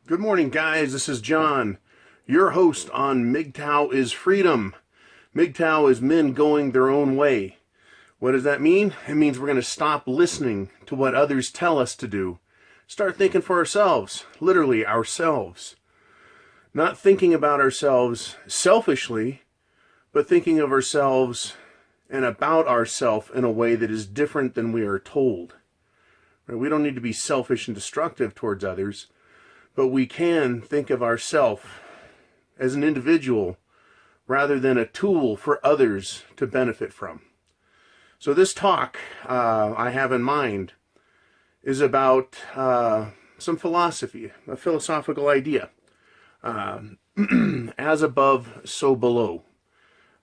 Good morning, guys. This is John, your host on Mgtow is Freedom. Mgtow is men going their own way. What does that mean? It means we're going to stop listening to what others tell us to do. Start thinking for ourselves, literally ourselves. Not thinking about ourselves selfishly, but thinking of ourselves and about ourselves in a way that is different than we are told. We don't need to be selfish and destructive towards others, but we can think of ourselves as an individual rather than a tool for others to benefit from. So this talk I have in mind is about some philosophy, a philosophical idea. As above, so below.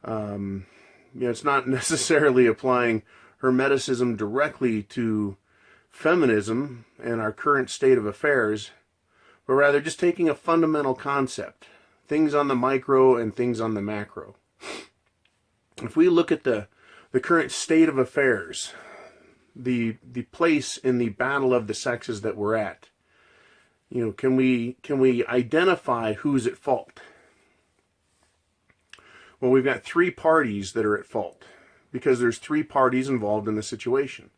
It's not necessarily applying Hermeticism directly to feminism and our current state of affairs, but rather just taking a fundamental concept, things on the micro and things on the macro. If we look at the current state of affairs, the place in the battle of the sexes that we're at, can we identify who's at fault? Well, we've got three parties that are at fault because there's three parties involved in the situation.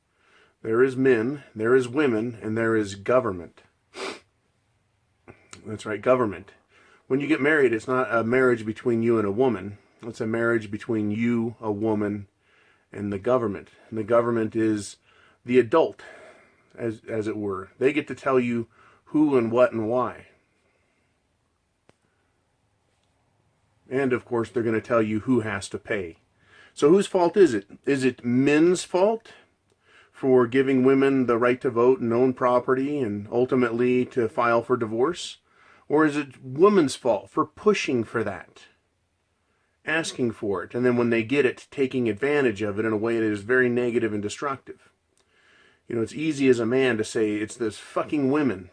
There is men, there is women, and there is government. That's right, government. When you get married, it's not a marriage between you and a woman. It's a marriage between you, a woman, and the government. And the government is the adult, as it were. They get to tell you who and what and why. And, of course, they're going to tell you who has to pay. So whose fault is it? Is it men's fault for giving women the right to vote and own property and ultimately to file for divorce? Or is it women's fault for pushing for that, asking for it, and then when they get it, taking advantage of it in a way that is very negative and destructive? It's easy as a man to say, it's this fucking women.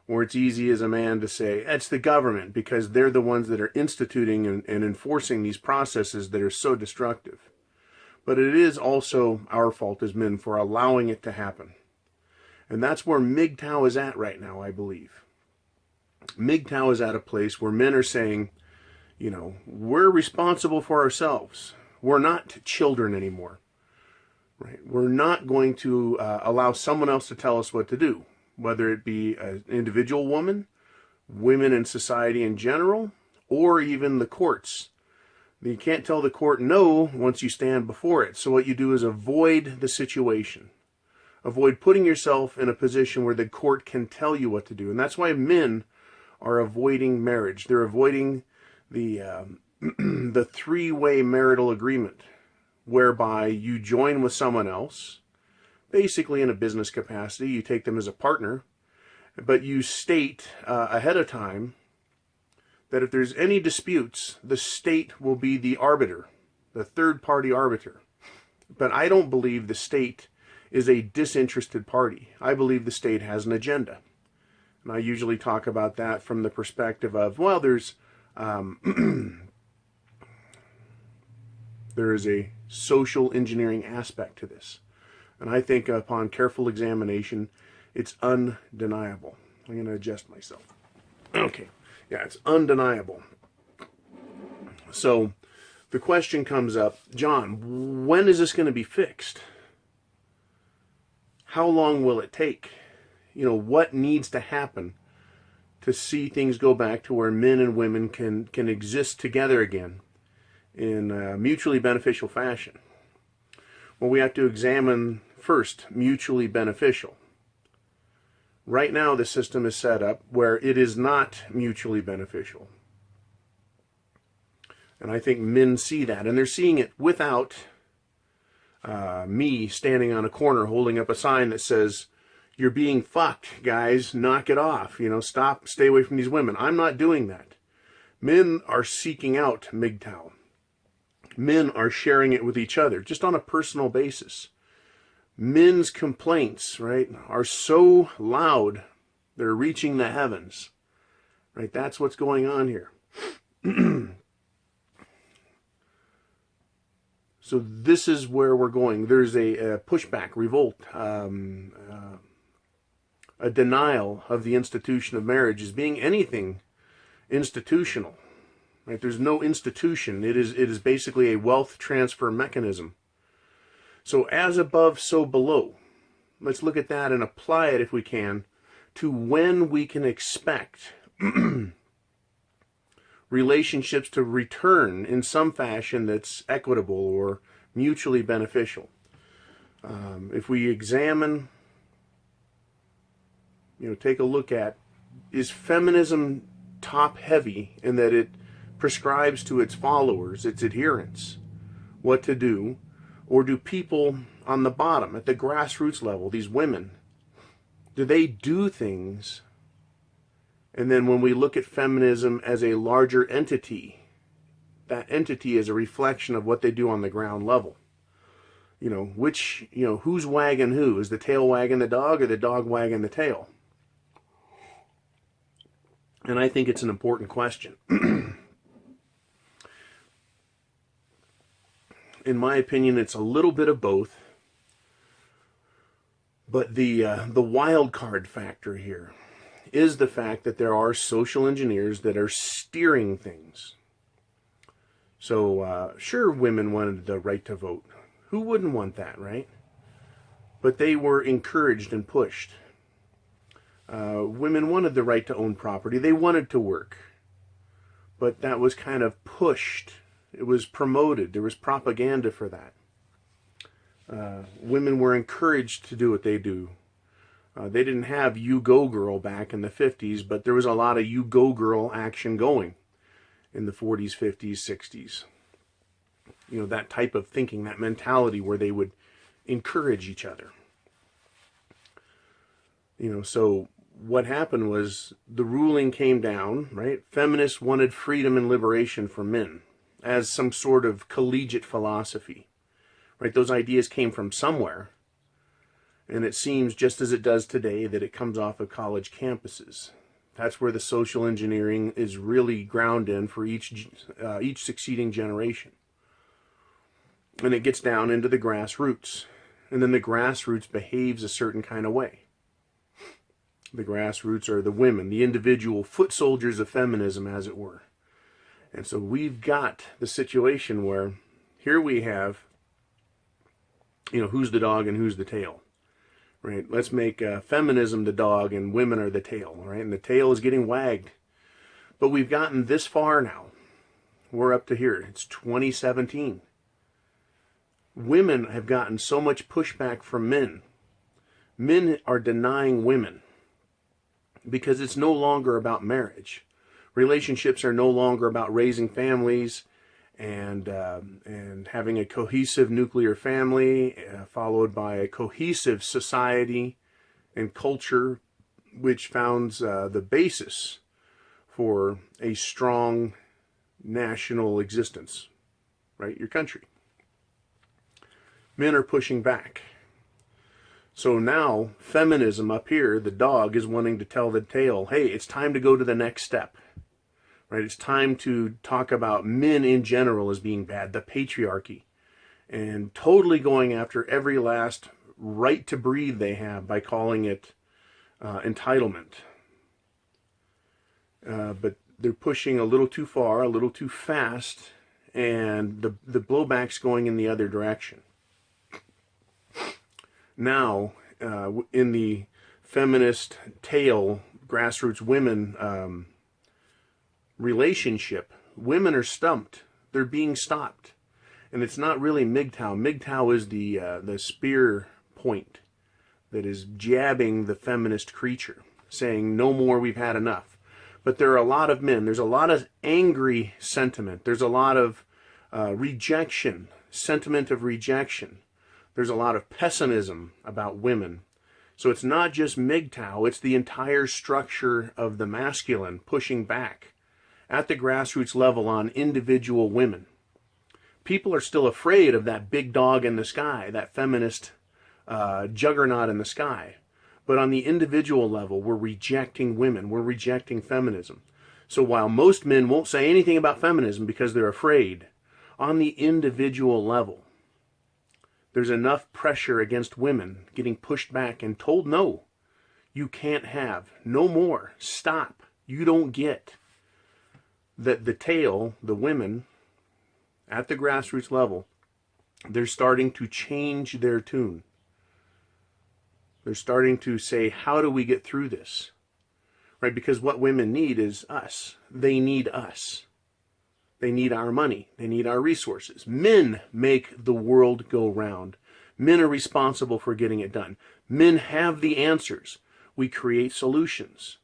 Or it's easy as a man to say, it's the government, because they're the ones that are instituting and enforcing these processes that are so destructive. But it is also our fault as men for allowing it to happen. And that's where Mgtow is at right now, I believe. Mgtow is at a place where men are saying, we're responsible for ourselves. We're not children anymore. Right? We're not going to allow someone else to tell us what to do, whether it be an individual woman, women in society in general, or even the courts. You can't tell the court no once you stand before it. So what you do is avoid the situation. Avoid putting yourself in a position where the court can tell you what to do. And that's why men are avoiding marriage. They're avoiding the the three-way marital agreement, whereby you join with someone else, basically in a business capacity. You take them as a partner, but you state ahead of time that if there's any disputes, the state will be the arbiter, the third-party arbiter. But I don't believe the state is a disinterested party. I believe the state has an agenda. And I usually talk about that from the perspective of, well, there's there is a social engineering aspect to this. And I think upon careful examination, it's undeniable. I'm going to adjust myself. Okay. Yeah, it's undeniable. So the question comes up, John, when is this going to be fixed? How long will it take? What needs to happen to see things go back to where men and women can exist together again in a mutually beneficial fashion? Well, we have to examine first mutually beneficial. Right now, the system is set up where it is not mutually beneficial. And I think men see that. And they're seeing it without me standing on a corner holding up a sign that says, you're being fucked, guys. Knock it off. Stop. Stay away from these women. I'm not doing that. Men are seeking out Mgtow. Men are sharing it with each other, just on a personal basis. Men's complaints, right, are so loud, they're reaching the heavens. Right? That's what's going on here. So this is where we're going. There's a pushback, revolt, a a denial of the institution of marriage as being anything institutional. Right? There's no institution. It is basically a wealth transfer mechanism. So as above, so below. Let's look at that and apply it, if we can, to when we can expect relationships to return in some fashion that's equitable or mutually beneficial. If we examine, take a look at, is feminism top-heavy in that it prescribes to its followers, its adherents, what to do? Or do people on the bottom, at the grassroots level, these women, do they do things? And then when we look at feminism as a larger entity, that entity is a reflection of what they do on the ground level. Who's wagging who? Is the tail wagging the dog or the dog wagging the tail? And I think it's an important question. In my opinion, it's a little bit of both. But the wild card factor here is the fact that there are social engineers that are steering things. So, sure, women wanted the right to vote. Who wouldn't want that, right? But they were encouraged and pushed. Women wanted the right to own property. They wanted to work. But that was kind of pushed. It was promoted. There was propaganda for that. Women were encouraged to do what they do. They didn't have You Go Girl back in the 50s, but there was a lot of You Go Girl action going in the 40s, 50s, 60s. That type of thinking, that mentality where they would encourage each other. So what happened was the ruling came down, right? Feminists wanted freedom and liberation for men as some sort of collegiate philosophy, right? Those ideas came from somewhere. And it seems, just as it does today, that it comes off of college campuses. That's where the social engineering is really ground in for each succeeding generation. And it gets down into the grassroots. And then the grassroots behaves a certain kind of way. The grassroots are the women, the individual foot soldiers of feminism, as it were. And so we've got the situation where here we have, who's the dog and who's the tail. Right? Let's make feminism the dog and women are the tail, right? And the tail is getting wagged. But we've gotten this far now. We're up to here. It's 2017. Women have gotten so much pushback from men. Men are denying women because it's no longer about marriage. Relationships are no longer about raising families and having a cohesive nuclear family, followed by a cohesive society and culture, which founds the basis for a strong national existence, right? Your country. Men are pushing back. So now, feminism up here, the dog is wanting to tell the tail, hey, it's time to go to the next step. Right? It's time to talk about men in general as being bad, the patriarchy, and totally going after every last right to breathe they have by calling it entitlement. But they're pushing a little too far, a little too fast, and the blowback's going in the other direction. Now, in the feminist tail, grassroots women relationship, women are stumped. They're being stopped. And it's not really Mgtow. Mgtow is the spear point that is jabbing the feminist creature, saying, no more, we've had enough. But there are a lot of men. There's a lot of angry sentiment. There's a lot of rejection, sentiment of rejection. There's a lot of pessimism about women. So it's not just Mgtow, it's the entire structure of the masculine pushing back at the grassroots level on individual women. People are still afraid of that big dog in the sky, that feminist juggernaut in the sky. But on the individual level, we're rejecting women. We're rejecting feminism. So while most men won't say anything about feminism because they're afraid, on the individual level, there's enough pressure against women getting pushed back and told, no, You can't have. No more. Stop. You don't get that the tail, the women, at the grassroots level, they're starting to change their tune. They're starting to say, how do we get through this? Right? Because what women need is us. They need us. They need our money. They need our resources. Men make the world go round. Men are responsible for getting it done. Men have the answers. We create solutions.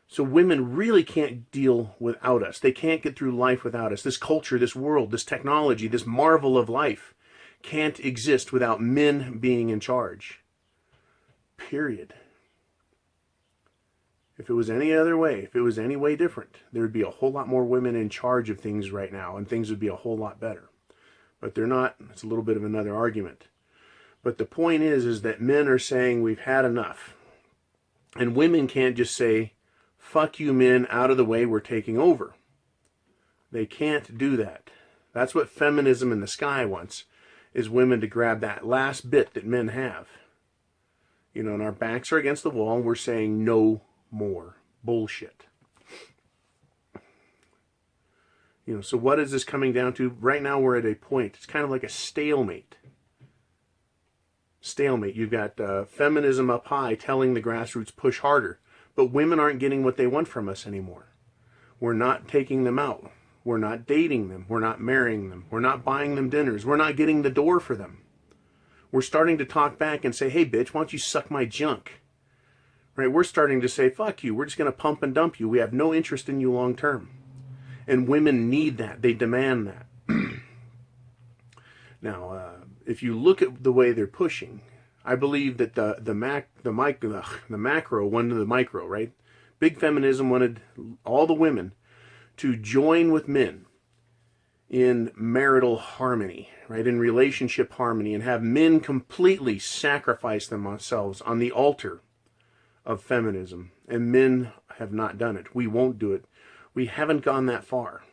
So women really can't deal without us. They can't get through life without us. This culture, this world, this technology, this marvel of life can't exist without men being in charge. Period. If it was any other way, if it was any way different, there would be a whole lot more women in charge of things right now, and things would be a whole lot better. But they're not. It's a little bit of another argument. But the point is that men are saying we've had enough. And women can't just say, fuck you men, out of the way, we're taking over. They can't do that. That's what feminism in the sky wants, is women to grab that last bit that men have. You know, and our backs are against the wall, and we're saying no more bullshit. You know, so what is this coming down to? Right now we're at a point, it's kind of like a stalemate. Stalemate. You've got feminism up high telling the grassroots push harder, but women aren't getting what they want from us anymore. We're not taking them out. We're not dating them. We're not marrying them. We're not buying them dinners. We're not getting the door for them. We're starting to talk back and say, hey bitch, why don't you suck my junk? Right? We're starting to say, fuck you. We're just going to pump and dump you. We have no interest in you long term. And women need that. They demand that. Now, if you look at the way they're pushing, I believe that the macro wanted the micro, right? Big feminism wanted all the women to join with men in marital harmony, right? In relationship harmony, and have men completely sacrifice themselves on the altar of feminism. And men have not done it. We won't do it. We haven't gone that far.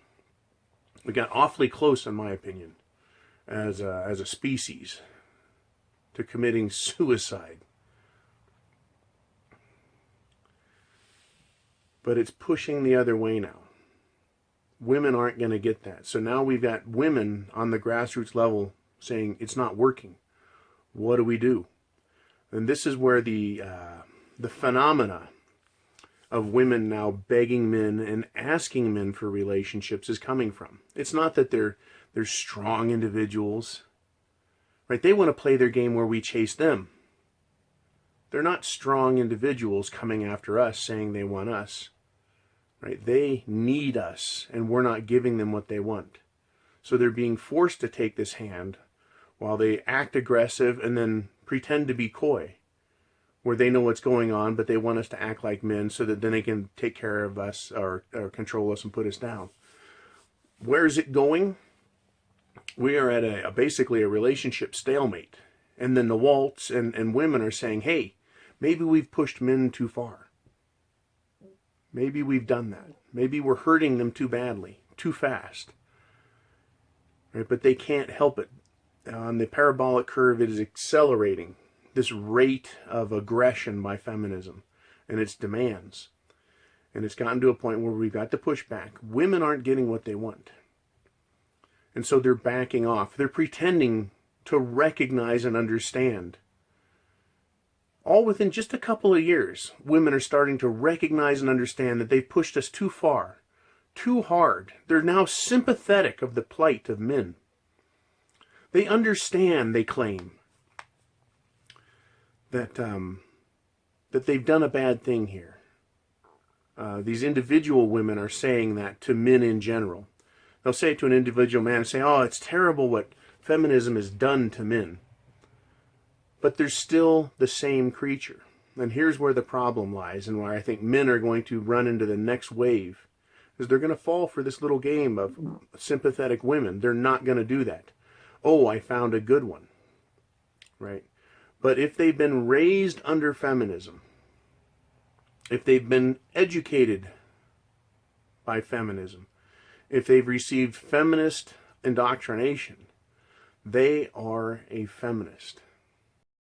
We got awfully close, in my opinion, as a species, to committing suicide. But it's pushing the other way now. Women aren't going to get that. So now we've got women on the grassroots level saying it's not working. What do we do? And this is where the phenomena of women now begging men and asking men for relationships is coming from. It's not that they're strong individuals, right? They want to play their game where we chase them. They're not strong individuals coming after us saying they want us, right? They need us, and we're not giving them what they want. So they're being forced to take this hand while they act aggressive and then pretend to be coy, where they know what's going on, but they want us to act like men so that then they can take care of us or control us and put us down. Where is it going? We are at basically a relationship stalemate. And then the waltz and women are saying, hey, maybe we've pushed men too far. Maybe we've done that. Maybe we're hurting them too badly, too fast. Right? But they can't help it. On the parabolic curve, it is accelerating. This rate of aggression by feminism and its demands. And it's gotten to a point where we've got to push back. Women aren't getting what they want. And so they're backing off. They're pretending to recognize and understand. All within just a couple of years, women are starting to recognize and understand that they've pushed us too far, too hard. They're now sympathetic of the plight of men. They understand, they claim, that they've done a bad thing here. These individual women are saying that to men in general. They'll say it to an individual man and say, oh, it's terrible what feminism has done to men. But they're still the same creature. And here's where the problem lies, and where I think men are going to run into the next wave, is they're going to fall for this little game of sympathetic women. They're not going to do that. Oh, I found a good one. Right? But if they've been raised under feminism, if they've been educated by feminism, if they've received feminist indoctrination, they are a feminist.